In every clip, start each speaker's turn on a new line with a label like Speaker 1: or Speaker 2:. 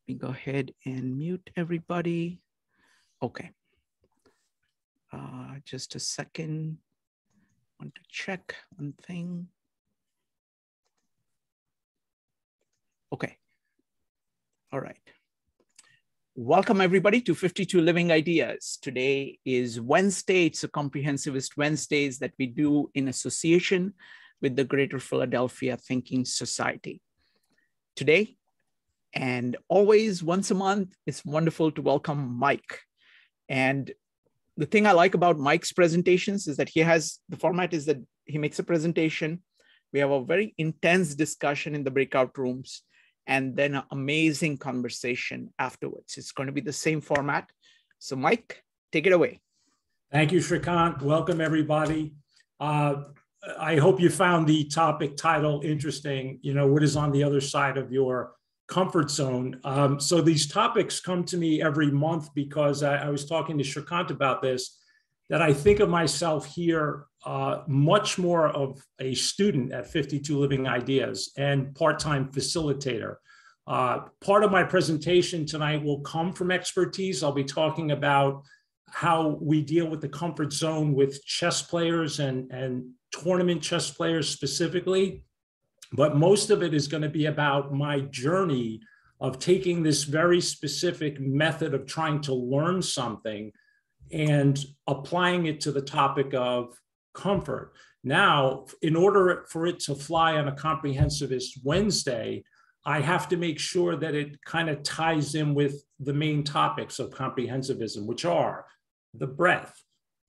Speaker 1: Let me go ahead and mute everybody. Okay. Just a second. Want to check one thing. Okay. All right. Welcome everybody to 52 Living Ideas. Today is Wednesday. It's a comprehensivist Wednesdays that we do in association with the Greater Philadelphia Thinking Society. Today, and always once a month, it's wonderful to welcome Mike. And the thing I like about Mike's presentations is that the format is that he makes a presentation. We have a very intense discussion in the breakout rooms, and then an amazing conversation afterwards. It's going to be the same format. So Mike, take it away.
Speaker 2: Thank you, Shrikant. Welcome, everybody. I hope you found the topic title interesting. You know, what is on the other side of your comfort zone? So these topics come to me every month because I was talking to Shrikant about this, that I think of myself here much more of a student at 52 Living Ideas and part-time facilitator. Part of my presentation tonight will come from expertise. I'll be talking about how we deal with the comfort zone with chess players and tournament chess players specifically. But most of it is going to be about my journey of taking this very specific method of trying to learn something and applying it to the topic of comfort. Now, in order for it to fly on a comprehensivist Wednesday, I have to make sure that it kind of ties in with the main topics of comprehensivism, which are the breadth,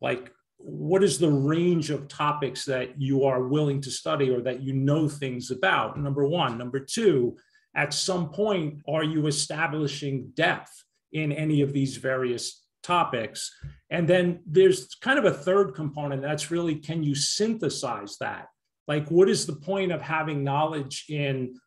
Speaker 2: like what is the range of topics that you are willing to study or that you know things about, number one. Number two, at some point, are you establishing depth in any of these various topics? And then there's kind of a third component, that's really, can you synthesize that? Like, what is the point of having knowledge in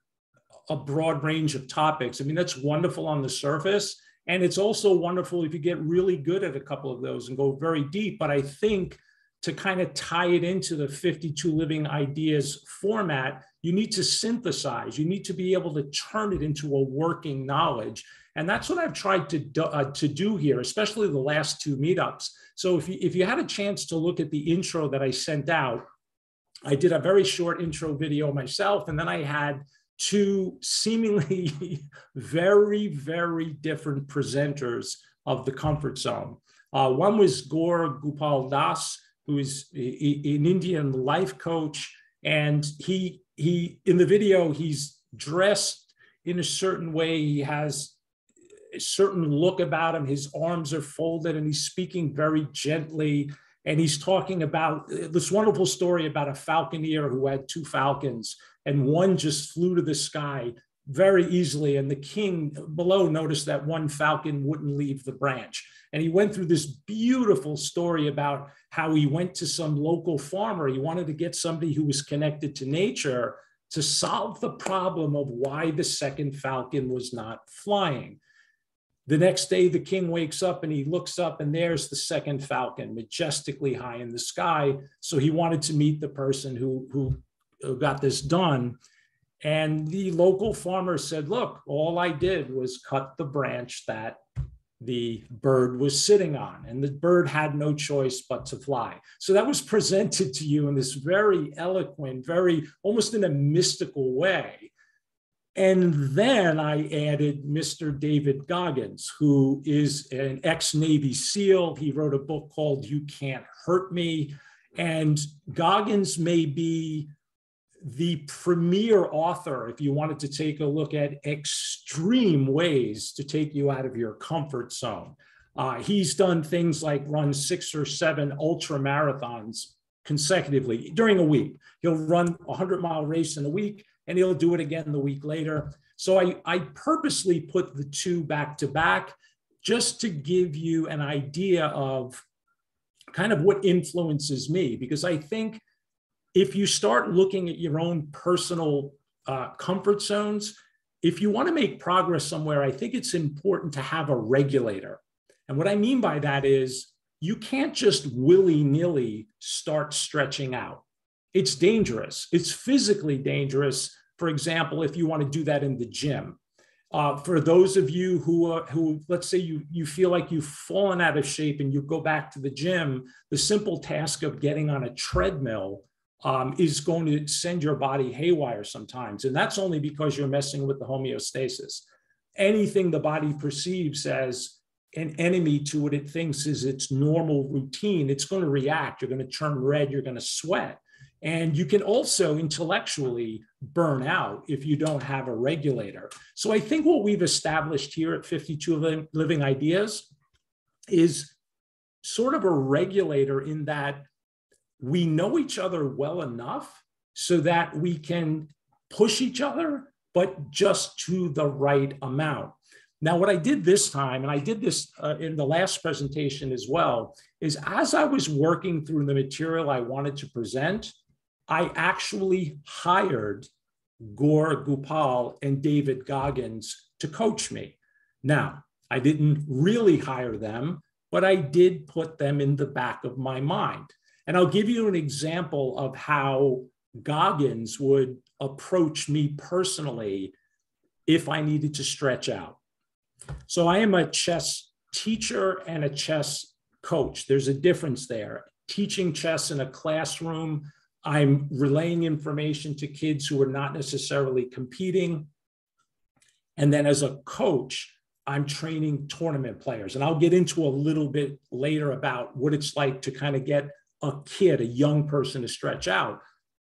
Speaker 2: a broad range of topics? I mean, that's wonderful on the surface. And it's also wonderful if you get really good at a couple of those and go very deep. But I think to kind of tie it into the 52 Living Ideas format, you need to synthesize. You need to be able to turn it into a working knowledge. And that's what I've tried to do here, especially the last two meetups. So if you had a chance to look at the intro that I sent out, I did a very short intro video myself, and then I had two seemingly very, very different presenters of the comfort zone. One was Gaur Gopal Das, who is an Indian life coach. And he in the video, he's dressed in a certain way. He has a certain look about him. His arms are folded and he's speaking very gently. And he's talking about this wonderful story about a falconer who had two falcons, and one just flew to the sky very easily. And the king below noticed that one falcon wouldn't leave the branch. And he went through this beautiful story about how he went to some local farmer. He wanted to get somebody who was connected to nature to solve the problem of why the second falcon was not flying. The next day, the king wakes up and he looks up and there's the second falcon majestically high in the sky. So he wanted to meet the person who got this done. And the local farmer said, look, all I did was cut the branch that the bird was sitting on, and the bird had no choice but to fly. So that was presented to you in this very eloquent, very almost in a mystical way. And then I added Mr. David Goggins, who is an ex-Navy SEAL. He wrote a book called You Can't Hurt Me. And Goggins may be the premier author if you wanted to take a look at extreme ways to take you out of your comfort zone. He's done things like run 6 or 7 ultra marathons consecutively during a week. He'll run a 100-mile race in a week, and he'll do it again the week later. So I purposely put the two back to back just to give you an idea of kind of what influences me, because I think if you start looking at your own personal comfort zones, if you want to make progress somewhere, I think it's important to have a regulator. And what I mean by that is you can't just willy-nilly start stretching out. It's dangerous. It's physically dangerous. For example, if you want to do that in the gym. For those of you who let's say you feel like you've fallen out of shape and you go back to the gym, the simple task of getting on a treadmill is going to send your body haywire sometimes. And that's only because you're messing with the homeostasis. Anything the body perceives as an enemy to what it thinks is its normal routine, it's going to react. You're going to turn red, you're going to sweat. And you can also intellectually burn out if you don't have a regulator. So I think what we've established here at 52 Living Ideas is sort of a regulator in that we know each other well enough so that we can push each other, but just to the right amount. Now, what I did this time, and I did this in the last presentation as well, is as I was working through the material I wanted to present, I actually hired Gaur Gopal and David Goggins to coach me. Now, I didn't really hire them, but I did put them in the back of my mind. And I'll give you an example of how Goggins would approach me personally if I needed to stretch out. So I am a chess teacher and a chess coach. There's a difference there. Teaching chess in a classroom, I'm relaying information to kids who are not necessarily competing. And then as a coach, I'm training tournament players. And I'll get into a little bit later about what it's like to kind of get a kid, a young person to stretch out.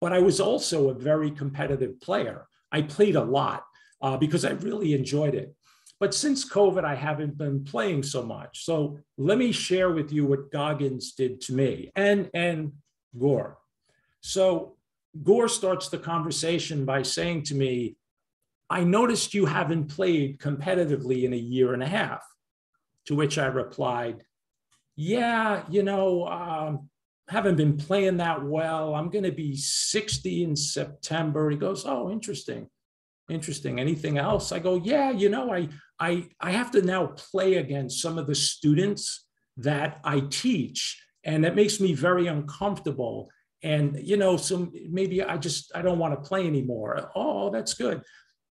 Speaker 2: But I was also a very competitive player. I played a lot because I really enjoyed it. But since COVID, I haven't been playing so much. So let me share with you what Goggins did to me and Gaur. So Gaur starts the conversation by saying to me, I noticed you haven't played competitively in a year and a half. To which I replied, yeah, haven't been playing that well. I'm going to be 60 in September. He goes, oh, interesting. Anything else? I go, yeah, I have to now play against some of the students that I teach, and that makes me very uncomfortable. And, so maybe I don't want to play anymore. Oh, that's good.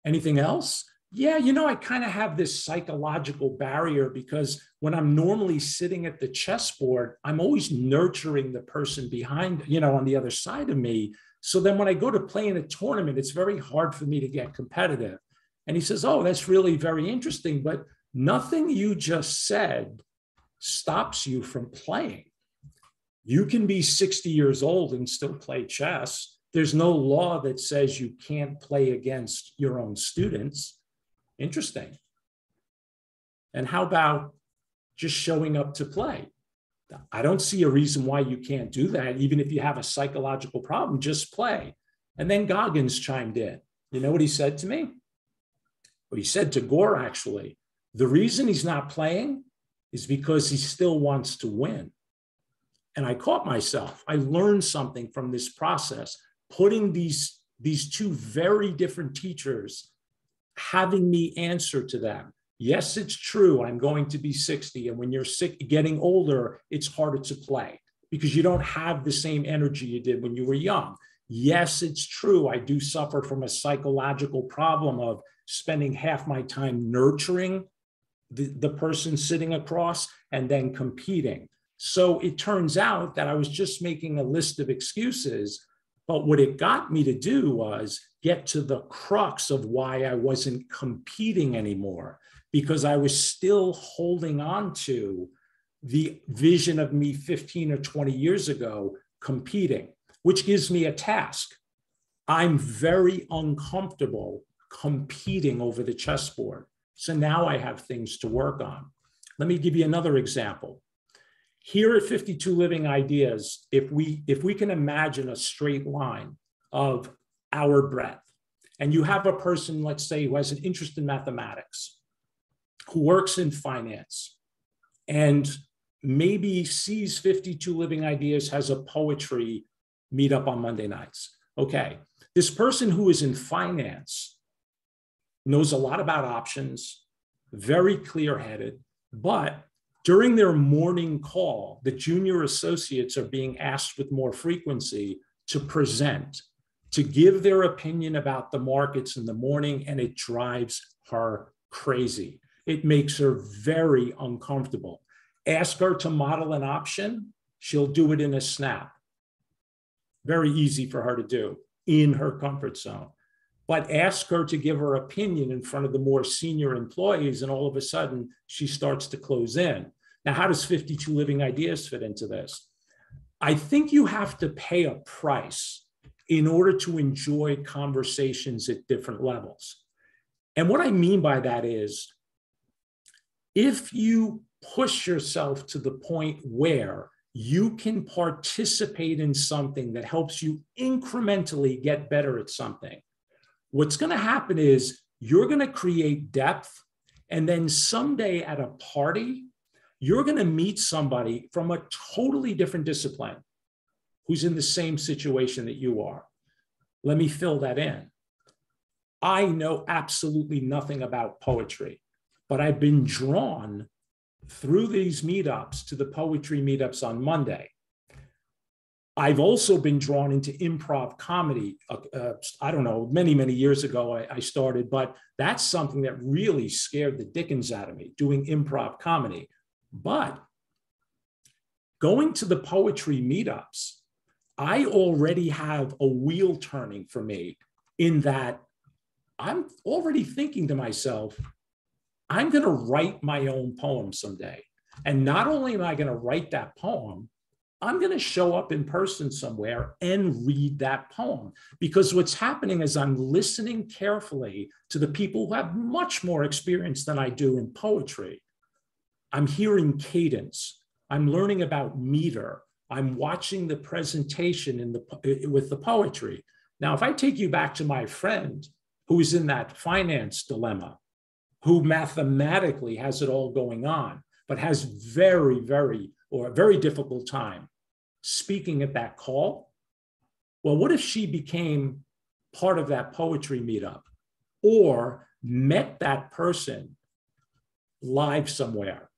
Speaker 2: Anything else? Yeah, I kind of have this psychological barrier because when I'm normally sitting at the chessboard, I'm always nurturing the person behind, on the other side of me. So then when I go to play in a tournament, it's very hard for me to get competitive. And he says, oh, that's really very interesting, but nothing you just said stops you from playing. You can be 60 years old and still play chess. There's no law that says you can't play against your own students. Interesting. And how about just showing up to play? I don't see a reason why you can't do that. Even if you have a psychological problem, just play. And then Goggins chimed in. You know what he said to me? Well, he said to Gaur, actually, the reason he's not playing is because he still wants to win. And I caught myself. I learned something from this process, putting these two very different teachers, having me answer to them. Yes, it's true. I'm going to be 60. And when you're getting older, it's harder to play because you don't have the same energy you did when you were young. Yes, it's true. I do suffer from a psychological problem of spending half my time nurturing the person sitting across and then competing. So it turns out that I was just making a list of excuses, but what it got me to do was get to the crux of why I wasn't competing anymore, because I was still holding on to the vision of me 15 or 20 years ago competing, which gives me a task. I'm very uncomfortable competing over the chessboard. So now I have things to work on. Let me give you another example. Here at 52 Living Ideas, if we can imagine a straight line of our breadth, and you have a person, let's say, who has an interest in mathematics, who works in finance, and maybe sees 52 Living Ideas has a poetry meetup on Monday nights. Okay, this person who is in finance knows a lot about options, very clear-headed, but during their morning call, the junior associates are being asked with more frequency to present, to give their opinion about the markets in the morning, and it drives her crazy. It makes her very uncomfortable. Ask her to model an option, she'll do it in a snap. Very easy for her to do in her comfort zone. But ask her to give her opinion in front of the more senior employees, and all of a sudden she starts to close in. Now, how does 52 Living Ideas fit into this? I think you have to pay a price in order to enjoy conversations at different levels. And what I mean by that is, if you push yourself to the point where you can participate in something that helps you incrementally get better at something, what's going to happen is you're going to create depth. And then someday at a party, you're going to meet somebody from a totally different discipline who's in the same situation that you are. Let me fill that in. I know absolutely nothing about poetry, but I've been drawn through these meetups to the poetry meetups on Monday. I've also been drawn into improv comedy. I don't know, many, many years ago I started, but that's something that really scared the dickens out of me, doing improv comedy. But going to the poetry meetups, I already have a wheel turning for me in that I'm already thinking to myself, I'm going to write my own poem someday. And not only am I going to write that poem, I'm going to show up in person somewhere and read that poem. Because what's happening is I'm listening carefully to the people who have much more experience than I do in poetry. I'm hearing cadence. I'm learning about meter. I'm watching the presentation with the poetry. Now, if I take you back to my friend who is in that finance dilemma, who mathematically has it all going on, but has very difficult time speaking at that call. Well, what if she became part of that poetry meetup or met that person live somewhere?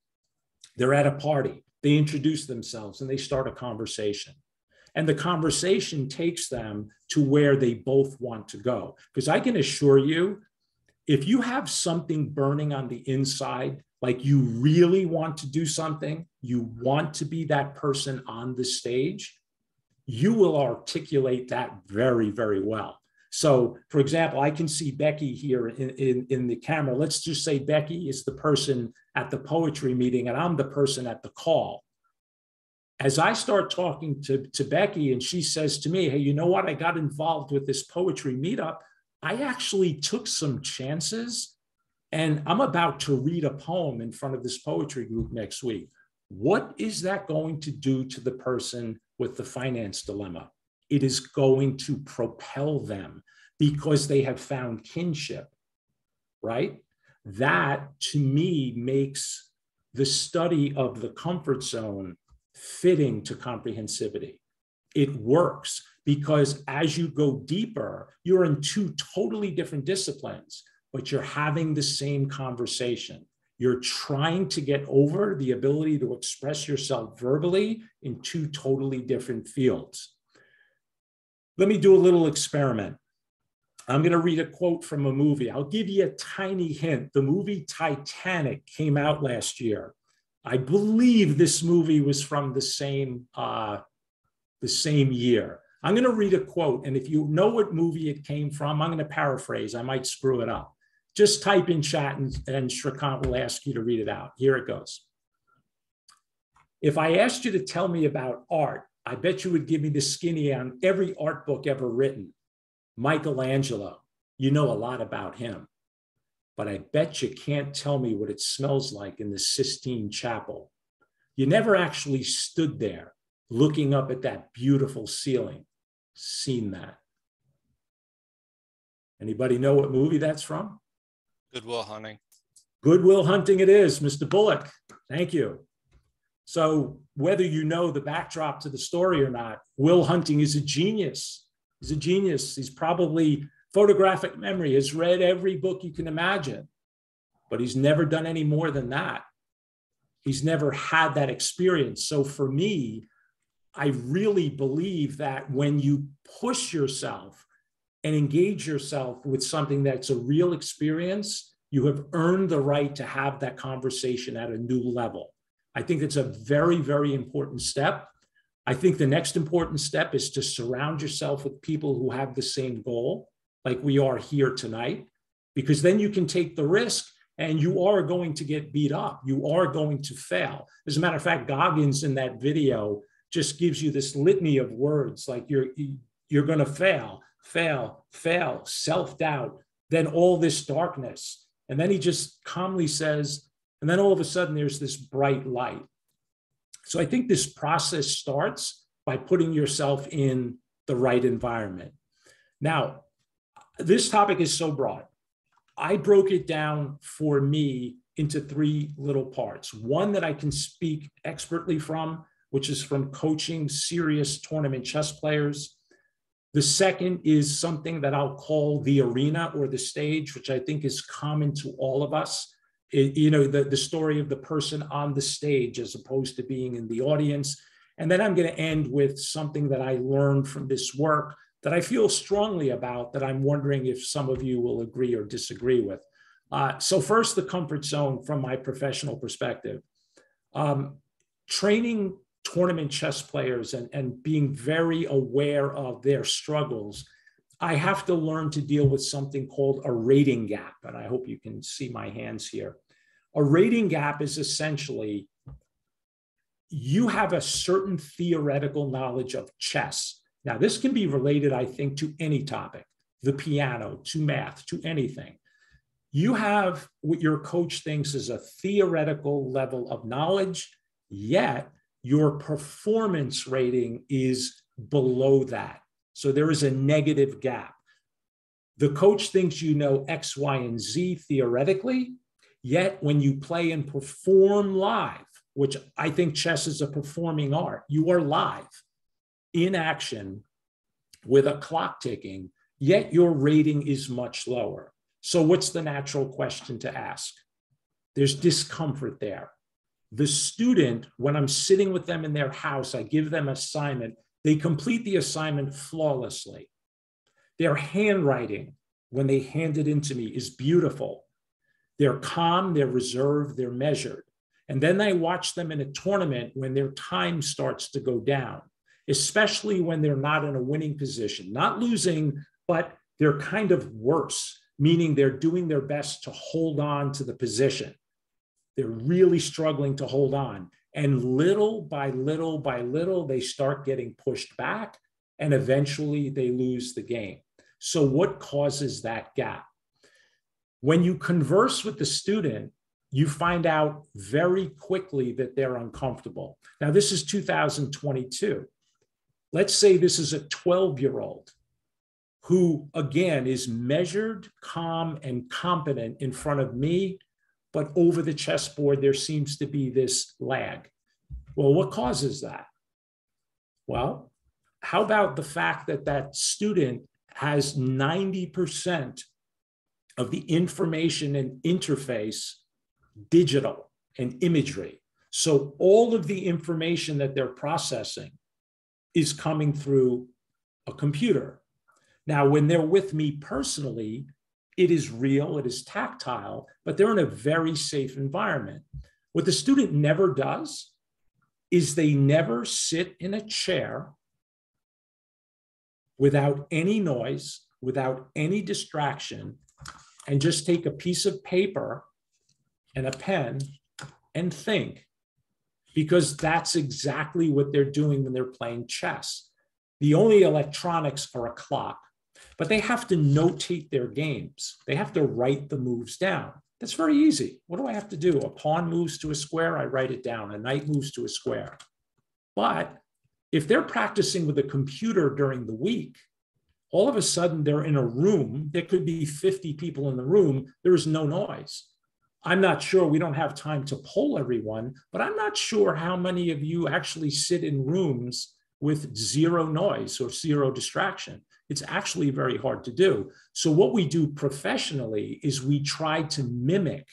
Speaker 2: They're at a party, they introduce themselves and they start a conversation. And the conversation takes them to where they both want to go. Because I can assure you, if you have something burning on the inside, like you really want to do something, you want to be that person on the stage, you will articulate that very, very well. So, for example, I can see Becky here in the camera. Let's just say Becky is the person at the poetry meeting and I'm the person at the call. As I start talking to Becky and she says to me, hey, you know what? I got involved with this poetry meetup. I actually took some chances and I'm about to read a poem in front of this poetry group next week. What is that going to do to the person with the finance dilemma? It is going to propel them because they have found kinship, right? That to me makes the study of the comfort zone fitting to comprehensivity. It works because as you go deeper, you're in two totally different disciplines, but you're having the same conversation. You're trying to get over the ability to express yourself verbally in two totally different fields. Let me do a little experiment. I'm going to read a quote from a movie. I'll give you a tiny hint. The movie Titanic came out last year. I believe this movie was from the same year. I'm going to read a quote, and if you know what movie it came from, I'm going to paraphrase. I might screw it up. Just type in chat and Shrikant will ask you to read it out. Here it goes. If I asked you to tell me about art, I bet you would give me the skinny on every art book ever written. Michelangelo, you know a lot about him. But I bet you can't tell me what it smells like in the Sistine Chapel. You never actually stood there looking up at that beautiful ceiling, seen that. Anybody know what movie that's from?
Speaker 3: Good Will Hunting.
Speaker 2: Good Will Hunting it is, Mr. Bullock. Thank you. So whether you know the backdrop to the story or not, Will Hunting is a genius. He's a genius. He's probably photographic memory, has read every book you can imagine, but he's never done any more than that. He's never had that experience. So for me, I really believe that when you push yourself and engage yourself with something that's a real experience, You have earned the right to have that conversation at a new level. I think it's a very, very important step. I think the next important step is to surround yourself with people who have the same goal, like we are here tonight, because then you can take the risk and you are going to get beat up. You are going to fail. As a matter of fact, Goggins in that video just gives you this litany of words like you're going to fail, self-doubt, then all this darkness. And then he just calmly says, and then all of a sudden there's this bright light. So I think this process starts by putting yourself in the right environment. Now, this topic is so broad. I broke it down for me into 3 little parts. One that I can speak expertly from, which is from coaching serious tournament chess players. The second is something that I'll call the arena or the stage, which I think is common to all of us. The story of the person on the stage as opposed to being in the audience. And then I'm going to end with something that I learned from this work that I feel strongly about, that I'm wondering if some of you will agree or disagree with. So first, the comfort zone from my professional perspective. Training tournament chess players and being very aware of their struggles, I have to learn to deal with something called a rating gap. And I hope you can see my hands here. A rating gap is essentially, you have a certain theoretical knowledge of chess. Now, this can be related, I think, to any topic, the piano, to math, to anything. You have what your coach thinks is a theoretical level of knowledge, yet your performance rating is below that. So there is a negative gap. The coach thinks you know X, Y, and Z theoretically, yet when you play and perform live, which I think chess is a performing art, you are live in action with a clock ticking, yet your rating is much lower. So what's the natural question to ask? There's discomfort there. The student, when I'm sitting with them in their house, I give them an assignment, they complete the assignment flawlessly. Their handwriting, when they hand it in to me, is beautiful. They're calm, they're reserved, they're measured. And then I watch them in a tournament when their time starts to go down, especially when they're not in a winning position, not losing, but they're kind of worse, meaning they're doing their best to hold on to the position. They're really struggling to hold on. And little by little by little, they start getting pushed back, and eventually they lose the game. So what causes that gap? When you converse with the student, you find out very quickly that they're uncomfortable. Now, this is 2022. Let's say this is a 12-year-old who, again, is measured, calm, and competent in front of me, but over the chessboard, there seems to be this lag. Well, what causes that? Well, how about the fact that that student has 90% of the information and interface digital and imagery? So all of the information that they're processing is coming through a computer. Now, when they're with me personally, it is real, it is tactile, but they're in a very safe environment. What the student never does is they never sit in a chair without any noise, without any distraction, and just take a piece of paper and a pen and think, because that's exactly what they're doing when they're playing chess. The only electronics are a clock, but they have to notate their games. They have to write the moves down. That's very easy. What do I have to do? A pawn moves to a square, I write it down. A knight moves to a square. But if they're practicing with a computer during the week, all of a sudden they're in a room, there could be 50 people in the room, there is no noise. I'm not sure, we don't have time to poll everyone, but I'm not sure how many of you actually sit in rooms with zero noise or zero distraction. It's actually very hard to do. So what we do professionally is we try to mimic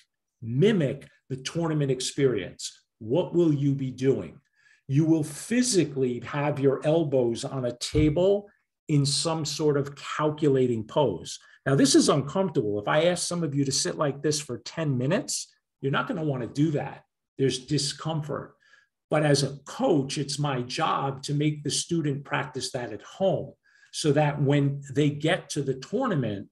Speaker 2: the tournament experience. What will you be doing? You will physically have your elbows on a table in some sort of calculating pose. Now, this is uncomfortable. If I ask some of you to sit like this for 10 minutes, you're not going to want to do that. There's discomfort. But as a coach, it's my job to make the student practice that at home so that when they get to the tournament,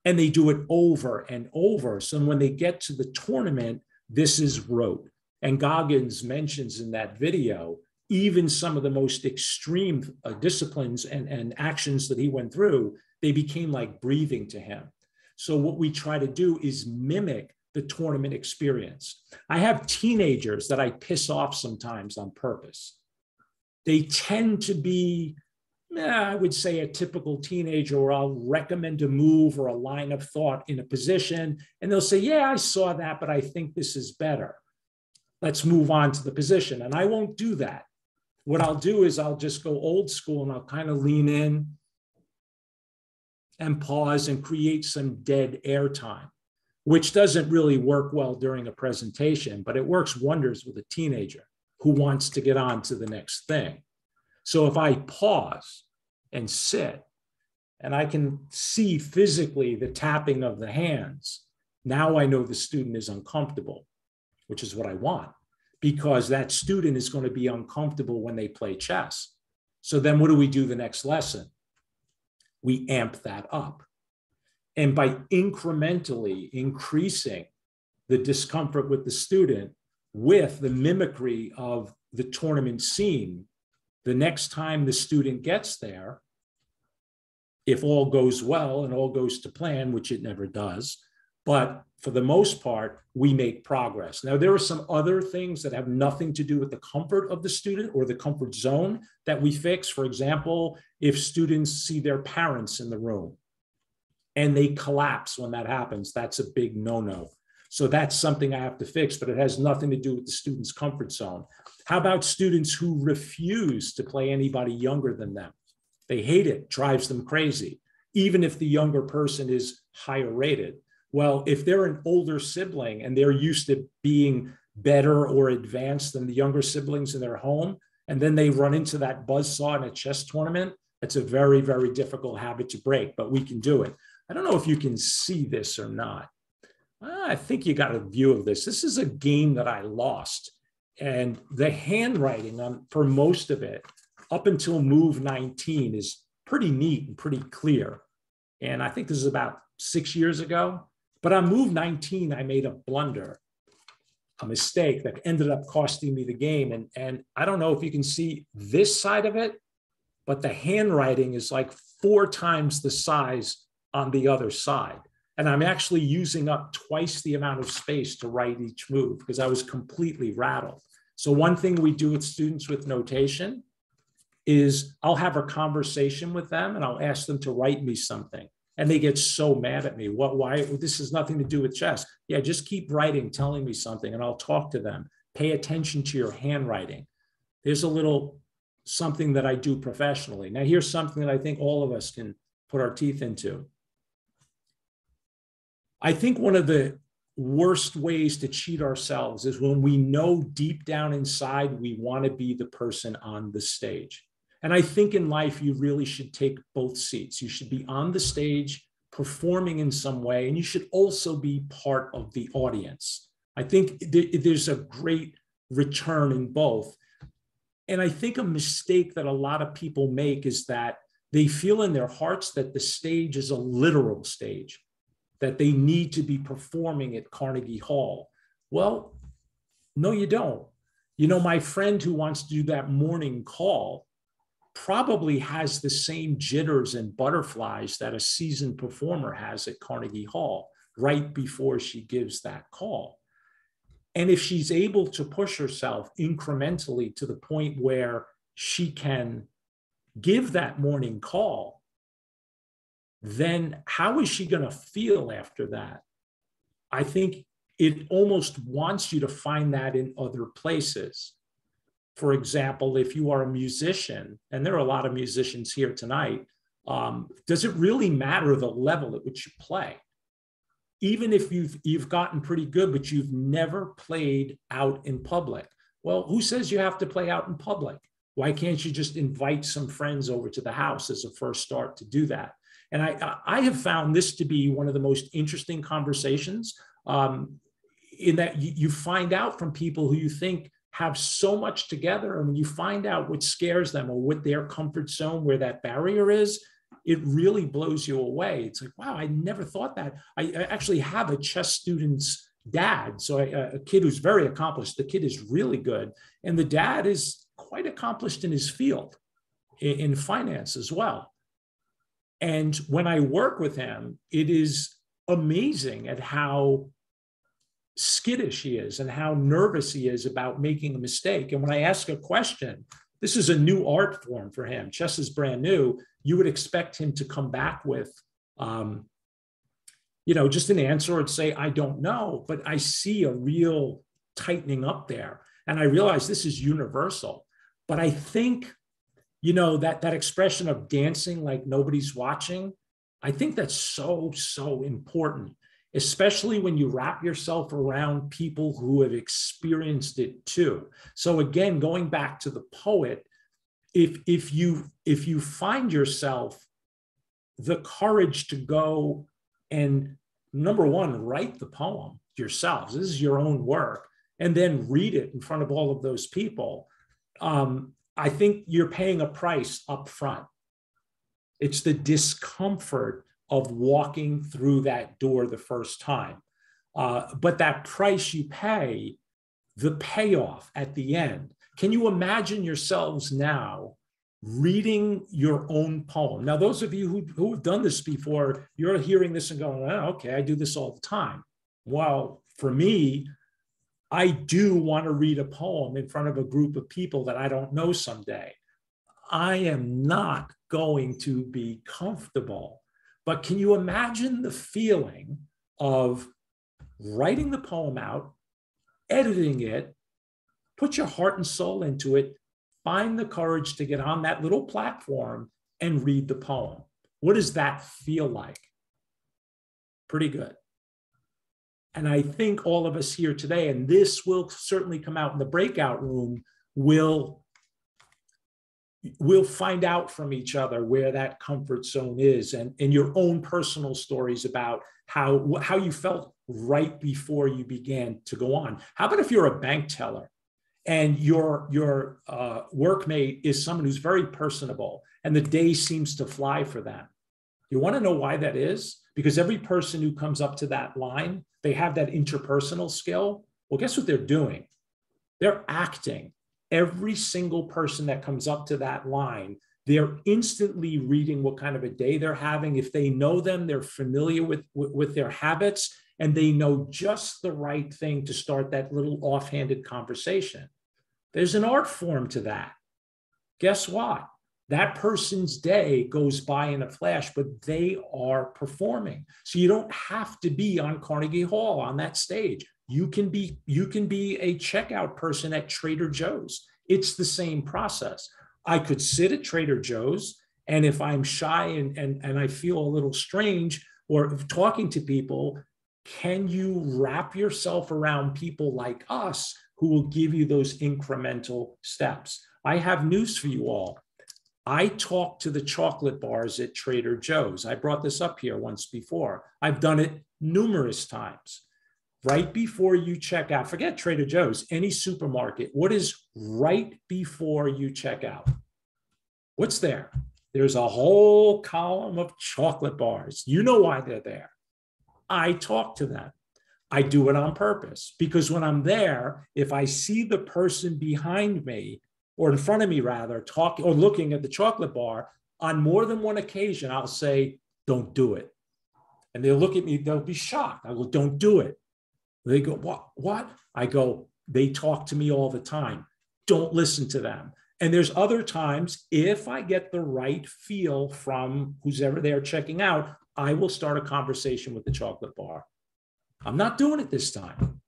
Speaker 2: and they do it over and over, so when they get to the tournament, this is rote. And Goggins mentions in that video, even some of the most extreme disciplines and actions that he went through, they became like breathing to him. So what we try to do is mimic the tournament experience. I have teenagers that I piss off sometimes on purpose. They tend to be, I would say, a typical teenager where I'll recommend a move or a line of thought in a position, and they'll say, yeah, I saw that, but I think this is better. Let's move on to the position. And I won't do that. What I'll do is I'll just go old school and I'll kind of lean in and pause and create some dead air time, which doesn't really work well during a presentation, but it works wonders with a teenager who wants to get on to the next thing. So if I pause and sit, and I can see physically the tapping of the hands, now I know the student is uncomfortable, which is what I want, because that student is going to be uncomfortable when they play chess. So then what do we do the next lesson? We amp that up. And by incrementally increasing the discomfort with the student with the mimicry of the tournament scene, the next time the student gets there, if all goes well and all goes to plan, which it never does, but for the most part, we make progress. Now, there are some other things that have nothing to do with the comfort of the student or the comfort zone that we fix. For example, if students see their parents in the room and they collapse when that happens, that's a big no-no. So that's something I have to fix, but it has nothing to do with the student's comfort zone. How about students who refuse to play anybody younger than them? They hate it, drives them crazy, even if the younger person is higher rated. Well, if they're an older sibling and they're used to being better or advanced than the younger siblings in their home, and then they run into that buzzsaw in a chess tournament, that's a very, very difficult habit to break, but we can do it. I don't know if you can see this or not. I think you got a view of this. This is a game that I lost. And the handwriting for most of it, up until move 19, is pretty neat and pretty clear. And I think this is about 6 years ago. But on move 19, I made a blunder, a mistake that ended up costing me the game. And I don't know if you can see this side of it, but the handwriting is like 4 times the size on the other side. And I'm actually using up twice the amount of space to write each move because I was completely rattled. So one thing we do with students with notation is I'll have a conversation with them and I'll ask them to write me something. And they get so mad at me. Why? This has nothing to do with chess. Yeah, just keep writing, telling me something, and I'll talk to them. Pay attention to your handwriting. There's a little something that I do professionally. Now, here's something that I think all of us can put our teeth into. I think one of the worst ways to cheat ourselves is when we know deep down inside we want to be the person on the stage. And I think in life, you really should take both seats. You should be on the stage, performing in some way, and you should also be part of the audience. I think there's a great return in both. And I think a mistake that a lot of people make is that they feel in their hearts that the stage is a literal stage, that they need to be performing at Carnegie Hall. Well, no, you don't. You know, my friend who wants to do that morning call probably has the same jitters and butterflies that a seasoned performer has at Carnegie Hall right before she gives that call. And if she's able to push herself incrementally to the point where she can give that morning call, then how is she going to feel after that? I think it almost wants you to find that in other places. For example, if you are a musician, and there are a lot of musicians here tonight, does it really matter the level at which you play? Even if you've gotten pretty good, but you've never played out in public. Well, who says you have to play out in public? Why can't you just invite some friends over to the house as a first start to do that? And I have found this to be one of the most interesting conversations, in that you find out from people who you think have so much together, and when you find out what scares them or what their comfort zone, where that barrier is, it really blows you away. It's like, wow, I never thought that. I actually have a chess student's dad, so a kid who's very accomplished. The kid is really good, and the dad is quite accomplished in his field, in finance as well. And when I work with him, it is amazing at how skittish he is and how nervous he is about making a mistake. And when I ask a question, this is a new art form for him. Chess is brand new. You would expect him to come back with, just an answer and say, I don't know, but I see a real tightening up there. And I realize this is universal. But I think, that expression of dancing like nobody's watching, I think that's so, so important, especially when you wrap yourself around people who have experienced it too. So again, going back to the poet, if you find yourself the courage to go and, number one, write the poem yourselves, this is your own work, and then read it in front of all of those people, I think you're paying a price up front. It's the discomfort of walking through that door the first time. But that price you pay, the payoff at the end. Can you imagine yourselves now reading your own poem? Now, those of you who have done this before, you're hearing this and going, oh, okay, I do this all the time. Well, for me, I do want to read a poem in front of a group of people that I don't know someday. I am not going to be comfortable. But can you imagine the feeling of writing the poem out, editing it, put your heart and soul into it, find the courage to get on that little platform and read the poem? What does that feel like? Pretty good. And I think all of us here today, and this will certainly come out in the breakout room, will find out from each other where that comfort zone is, and your own personal stories about how you felt right before you began to go on. How about if you're a bank teller and your workmate is someone who's very personable and the day seems to fly for them? You want to know why that is? Because every person who comes up to that line, they have that interpersonal skill. Well, guess what they're doing? They're acting. Every single person that comes up to that line, they're instantly reading what kind of a day they're having. If they know them, they're familiar with their habits, and they know just the right thing to start that little offhanded conversation. There's an art form to that. Guess what? That person's day goes by in a flash, but they are performing. So you don't have to be on Carnegie Hall on that stage. You can be a checkout person at Trader Joe's. It's the same process. I could sit at Trader Joe's, and if I'm shy and I feel a little strange or talking to people, can you wrap yourself around people like us who will give you those incremental steps? I have news for you all. I talk to the chocolate bars at Trader Joe's. I brought this up here once before. I've done it numerous times. Right before you check out, forget Trader Joe's, any supermarket, what is right before you check out? What's there? There's a whole column of chocolate bars. You know why they're there. I talk to them. I do it on purpose because when I'm there, if I see the person behind me, or in front of me rather, talking or looking at the chocolate bar, on more than one occasion, I'll say, don't do it. And they'll look at me, they'll be shocked. I go, don't do it. They go, what? I go, they talk to me all the time. Don't listen to them. And there's other times, if I get the right feel from who's ever there checking out, I will start a conversation with the chocolate bar. I'm not doing it this time.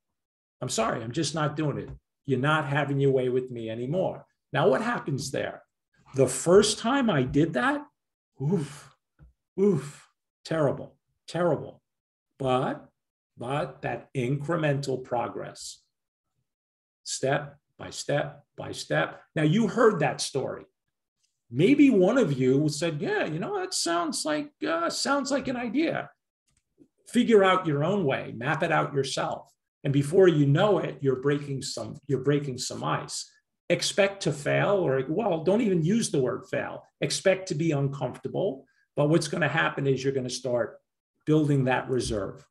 Speaker 2: I'm sorry, I'm just not doing it. You're not having your way with me anymore. Now, what happens there? The first time I did that, terrible. But that incremental progress, step by step by step. Now, you heard that story. maybe one of you said, yeah, that sounds like an idea. Figure out your own way, map it out yourself. And before you know it, you're breaking some ice. Expect to fail, or, well, don't even use the word fail. Expect to be uncomfortable. But what's going to happen is you're going to start building that reserve.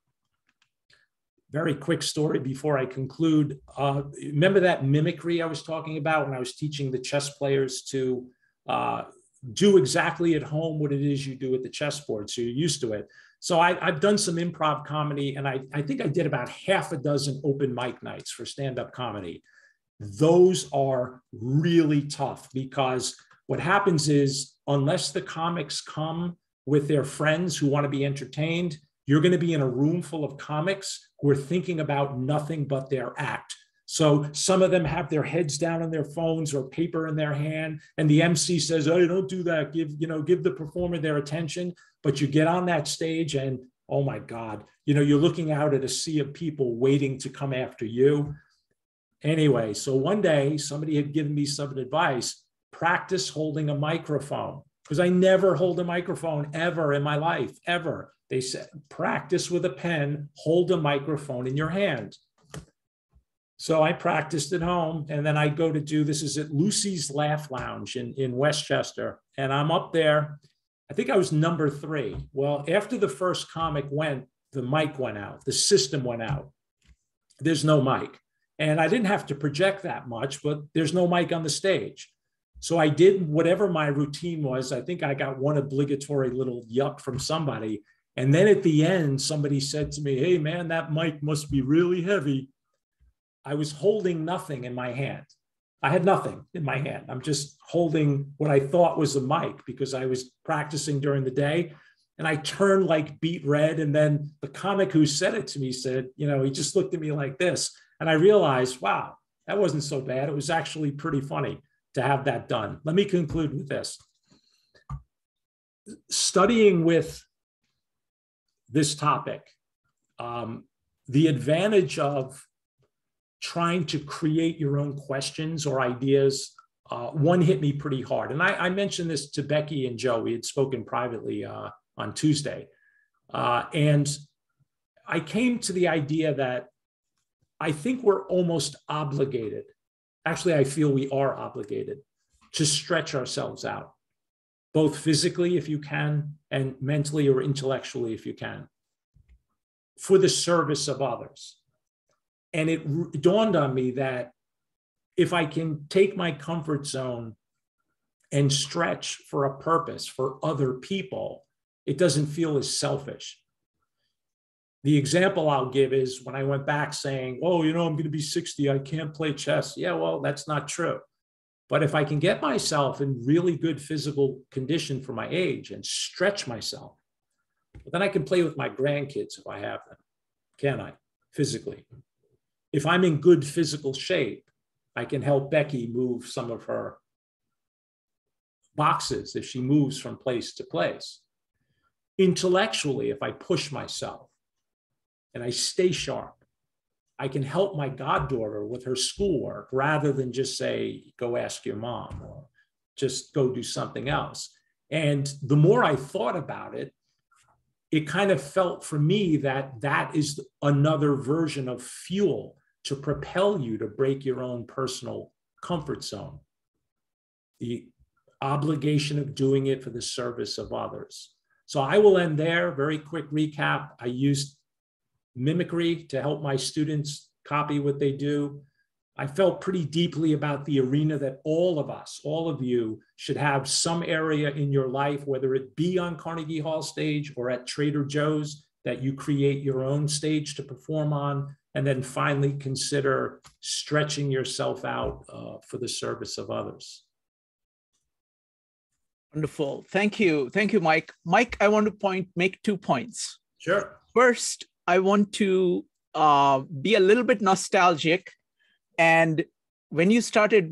Speaker 2: Very quick story before I conclude. Remember that mimicry I was talking about when I was teaching the chess players to do exactly at home what it is you do at the chessboard, so you're used to it. So I've done some improv comedy, and I think I did about half a dozen open mic nights for stand-up comedy. Those are really tough because what happens is, unless the comics come with their friends who want to be entertained, you're going to be in a room full of comics who are thinking about nothing but their act. So some of them have their heads down on their phones or paper in their hand, and the MC says, "Oh, don't do that. Give the performer their attention." But you get on that stage, and oh my God, you're looking out at a sea of people waiting to come after you. Anyway, so one day somebody had given me some advice: practice holding a microphone, because I never hold a microphone ever in my life, ever. They said, practice with a pen, hold a microphone in your hand. So I practiced at home, and then I go to do, this is at Lucy's Laugh Lounge in Westchester, and I'm up there. I think I was number 3. Well, after the first comic went, the mic went out, the system went out. There's no mic. And I didn't have to project that much, but there's no mic on the stage. So I did whatever my routine was. I think I got one obligatory little yuck from somebody. And then at the end, somebody said to me, "Hey man, that mic must be really heavy." I was holding nothing in my hand. I had nothing in my hand. I'm just holding what I thought was a mic because I was practicing during the day. And I turned like beet red. And then the comic who said it to me said, he just looked at me like this. And I realized, wow, that wasn't so bad. It was actually pretty funny to have that done. Let me conclude with this. Studying with this topic, the advantage of trying to create your own questions or ideas, one hit me pretty hard. And I mentioned this to Becky and Joe. We had spoken privately on Tuesday. And I came to the idea that I think we're almost obligated. Actually, I feel we are obligated to stretch ourselves out, both physically, if you can, and mentally or intellectually, if you can, for the service of others. And it dawned on me that if I can take my comfort zone and stretch for a purpose for other people, it doesn't feel as selfish. The example I'll give is when I went back saying, "Oh, I'm going to be 60, I can't play chess." Yeah, well, that's not true. But if I can get myself in really good physical condition for my age and stretch myself, then I can play with my grandkids if I have them, can I? Physically. If I'm in good physical shape, I can help Becky move some of her boxes if she moves from place to place. Intellectually, if I push myself and I stay sharp, I can help my goddaughter with her schoolwork rather than just say, "Go ask your mom," or just go do something else. And the more I thought about it, it kind of felt for me that that is another version of fuel to propel you to break your own personal comfort zone. The obligation of doing it for the service of others. So I will end there. Very quick recap. I used mimicry to help my students copy what they do. I felt pretty deeply about the arena that all of us, all of you, should have some area in your life, whether it be on Carnegie Hall stage or at Trader Joe's, that you create your own stage to perform on, and then finally consider stretching yourself out for the service of others.
Speaker 1: Wonderful. Thank you. Thank you, Mike. Mike, I want to make 2 points.
Speaker 2: Sure.
Speaker 1: First, I want to be a little bit nostalgic. And when you started,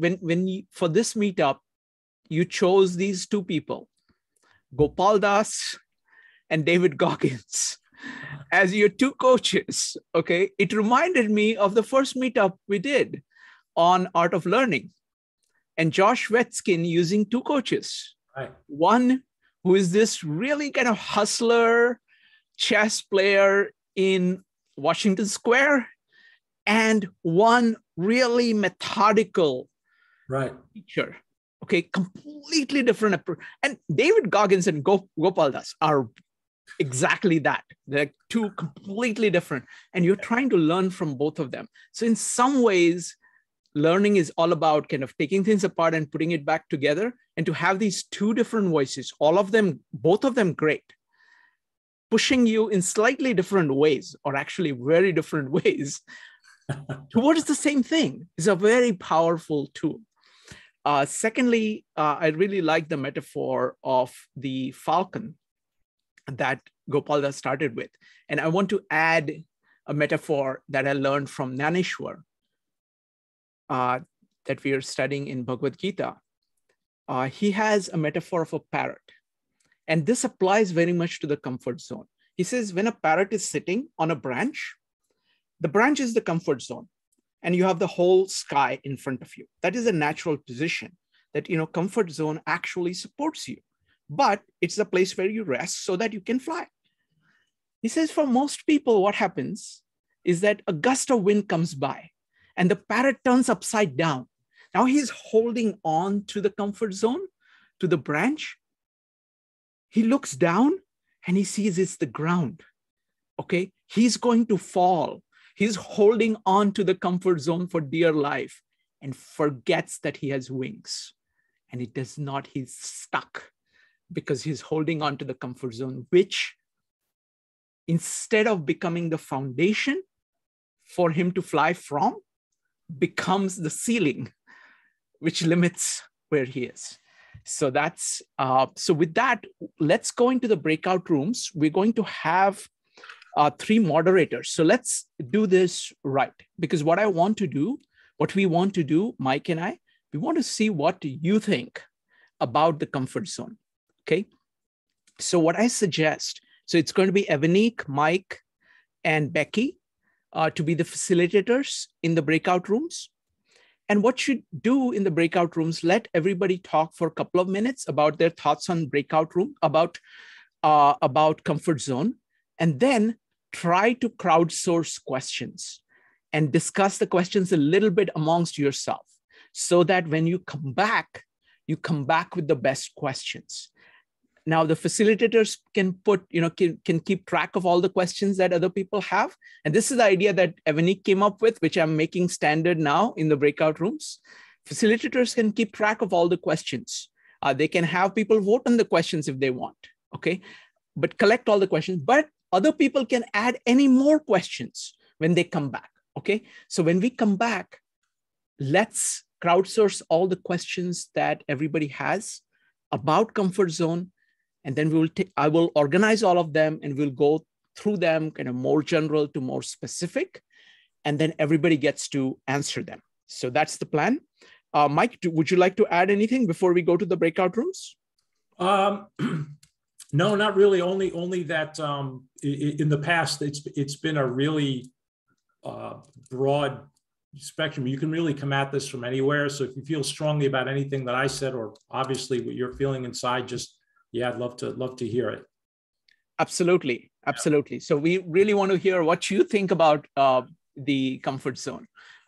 Speaker 1: for this meetup, you chose these 2 people, Gopal Das and David Goggins, as your 2 coaches. Okay. It reminded me of the first meetup we did on Art of Learning, and Josh Wetskin using 2 coaches.
Speaker 2: Right.
Speaker 1: One who is this really kind of hustler chess player in Washington Square, and one really methodical teacher. Okay, completely different approach. And David Goggins and Gopal Das are exactly that. They're two completely different. And you're trying to learn from both of them. So in some ways, learning is all about kind of taking things apart and putting it back together. And to have these two different voices, all of them, both of them great, pushing you in slightly different ways, or actually very different ways, towards the same thing is a very powerful tool. Secondly, I really like the metaphor of the falcon that Gopal Das started with. And I want to add a metaphor that I learned from Naneshwar that we are studying in Bhagavad Gita. He has a metaphor of a parrot. And this applies very much to the comfort zone. He says, when a parrot is sitting on a branch, the branch is the comfort zone. And you have the whole sky in front of you. That is a natural position that, comfort zone actually supports you. But it's a place where you rest so that you can fly. He says, for most people, what happens is that a gust of wind comes by and the parrot turns upside down. Now he's holding on to the comfort zone, to the branch. He looks down and he sees it's the ground. Okay, he's going to fall. He's holding on to the comfort zone for dear life and forgets that he has wings. And it does not, he's stuck because he's holding on to the comfort zone, which instead of becoming the foundation for him to fly from, becomes the ceiling, which limits where he is. So that's, so with that, let's go into the breakout rooms. We're going to have 3 moderators. So let's do this right. Because what we want to do, Mike and I, we want to see what you think about the comfort zone. Okay. So what I suggest, so it's going to be Evanik, Mike, and Becky to be the facilitators in the breakout rooms. And what you do in the breakout rooms, let everybody talk for a couple of minutes about their thoughts on breakout room, about comfort zone, and then try to crowdsource questions and discuss the questions a little bit amongst yourself so that when you come back with the best questions. Now the facilitators can can keep track of all the questions that other people have. And this is the idea that Evanik came up with, which I'm making standard now in the breakout rooms. Facilitators can keep track of all the questions. They can have people vote on the questions if they want, okay? But collect all the questions, but other people can add any more questions when they come back, okay? So when we come back, let's crowdsource all the questions that everybody has about comfort zone. And then I will organize all of them and we'll go through them kind of more general to more specific. And then everybody gets to answer them. So that's the plan. Mike, would you like to add anything before we go to the breakout rooms?
Speaker 2: No, not really. Only that in the past, it's been a really broad spectrum. You can really come at this from anywhere. So if you feel strongly about anything that I said, or obviously what you're feeling inside, just, yeah, I'd love to hear it.
Speaker 1: Absolutely. So we really want to hear what you think about the comfort zone.